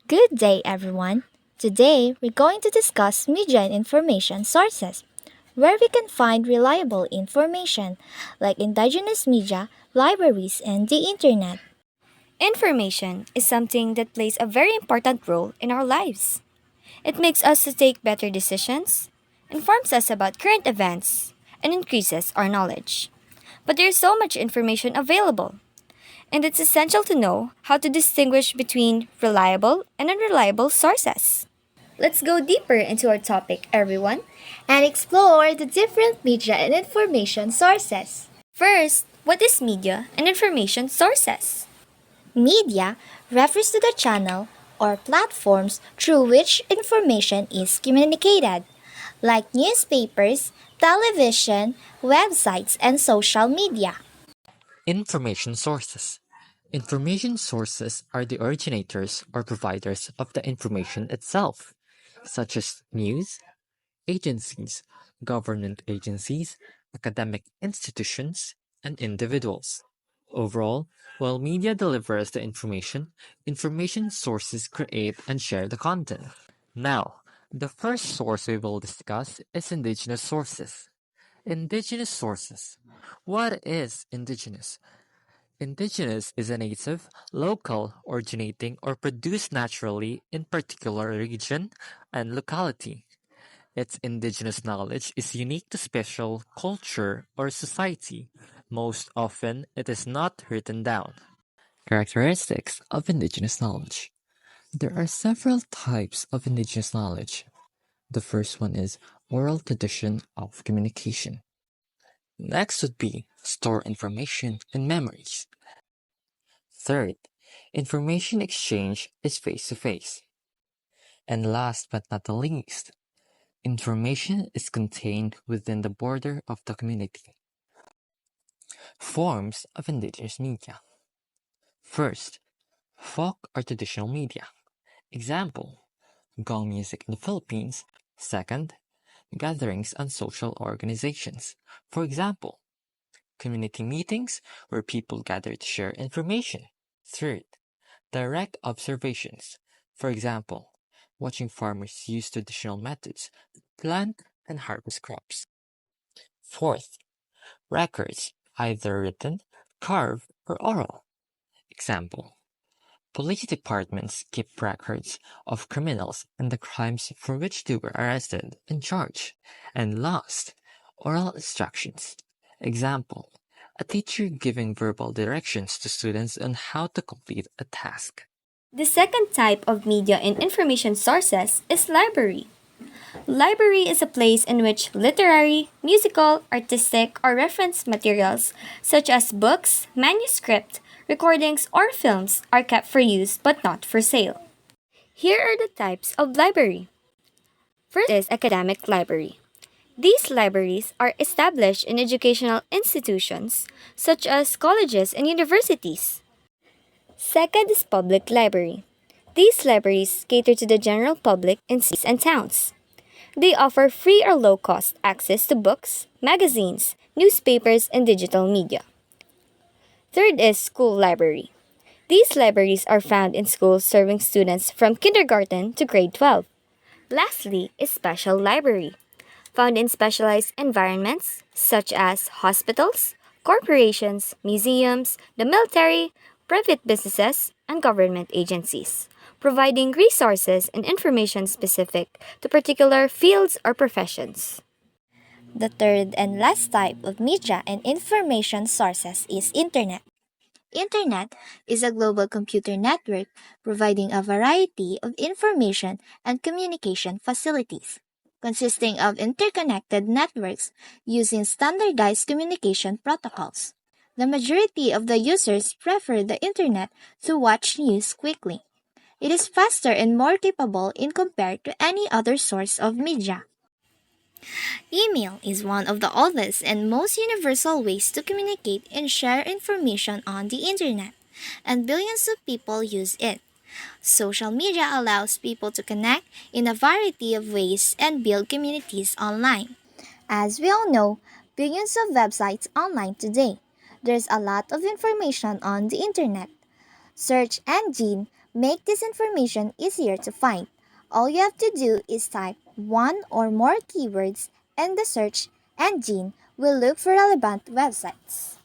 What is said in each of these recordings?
Good day, everyone. Today, we're going to discuss media and information sources, where we can find reliable information like indigenous media, libraries, and the internet. Information is something that plays a very important role in our lives. It makes us to take better decisions, informs us about current events, and increases our knowledge. But there's so much information available, and it's essential to know how to distinguish between reliable and unreliable sources. Let's go deeper into our topic, everyone. And explore the different media and information sources. First, what is media and information sources? Media refers to the channel or platforms through which information is communicated, like newspapers, television, websites, and social media. Information sources. Information sources are the originators or providers of the information itself, such as news, agencies, government agencies, academic institutions, and individuals. Overall, while media delivers the information sources create and share the content. Now, the first source we will discuss is indigenous sources. Indigenous sources. What is indigenous? Indigenous is a native, local, originating, or produced naturally in particular region and locality. Its indigenous knowledge is unique to special culture or society. Most often, it is not written down. Characteristics of indigenous knowledge. There are several types of indigenous knowledge. The first one is oral tradition of communication. Next would be store information and memories. Third, information exchange is face-to-face. And last but not the least, information is contained within the border of the community. Forms of indigenous media. First, folk or traditional media. Example, gong music in the Philippines. Second, gatherings and social organizations. For example, community meetings where people gather to share information. Third, direct observations. For example, watching farmers use traditional methods to plant and harvest crops. Fourth, records, either written, carved, or oral. Example, police departments keep records of criminals and the crimes for which they were arrested and charged. And last, oral instructions. Example, a teacher giving verbal directions to students on how to complete a task. The second type of media and information sources is library. Library is a place in which literary, musical, artistic, or reference materials such as books, manuscript, recordings, or films are kept for use but not for sale. Here are the types of library. First is academic library. These libraries are established in educational institutions such as colleges and universities. Second is public library. These libraries cater to the general public in cities and towns. They offer free or low cost access to books, magazines, newspapers, and digital media. Third is school library. These libraries are found in schools serving students from kindergarten to grade 12. Lastly is special library, found in specialized environments such as hospitals, corporations, museums, the military, private businesses, and government agencies, providing resources and information specific to particular fields or professions. The third and last type of media and information sources is internet. Internet is a global computer network providing a variety of information and communication facilities, consisting of interconnected networks using standardized communication protocols. The majority of the users prefer the internet to watch news quickly. It is faster and more capable in compared to any other source of media. Email is one of the oldest and most universal ways to communicate and share information on the internet, and billions of people use it. Social media allows people to connect in a variety of ways and build communities online. As we all know, billions of websites online today. There's a lot of information on the internet. Search engine make this information easier to find. All you have to do is type one or more keywords and the search engine will look for relevant websites.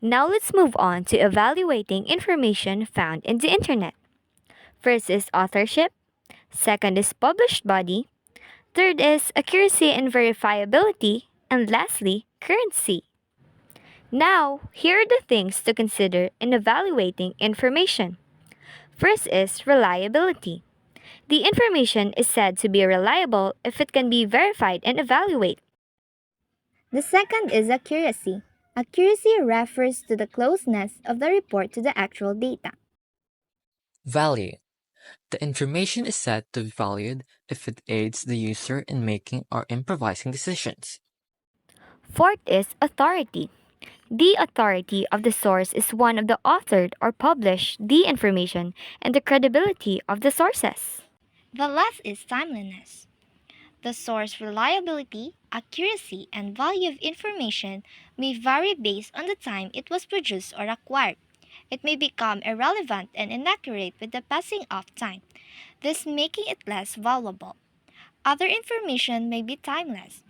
Now let's move on to evaluating information found in the internet. First is authorship, second is published body, third is accuracy and verifiability, and lastly, currency. Now, here are the things to consider in evaluating information. First is reliability. The information is said to be reliable if it can be verified and evaluated. The second is accuracy. Accuracy refers to the closeness of the report to the actual data. Value. The information is said to be valued if it aids the user in making or improvising decisions. Fourth is authority. The authority of the source is one of the authored or published the information and the credibility of the sources. The last is timeliness. The source reliability, accuracy, and value of information may vary based on the time it was produced or acquired. It may become irrelevant and inaccurate with the passing of time, thus making it less valuable. Other information may be timeless,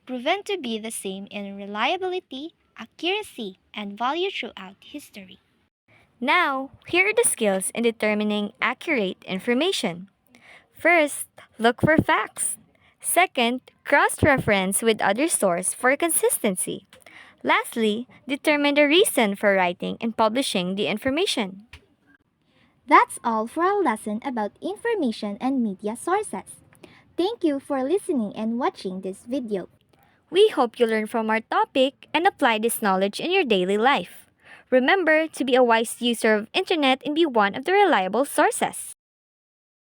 proven to be the same in reliability, accuracy, and value throughout history. Now, here are the skills in determining accurate information. First, look for facts. Second, cross-reference with other sources for consistency. Lastly, determine the reason for writing and publishing the information. That's all for our lesson about information and media sources. Thank you for listening and watching this video. We hope you learn from our topic and apply this knowledge in your daily life. Remember to be a wise user of internet and be one of the reliable sources.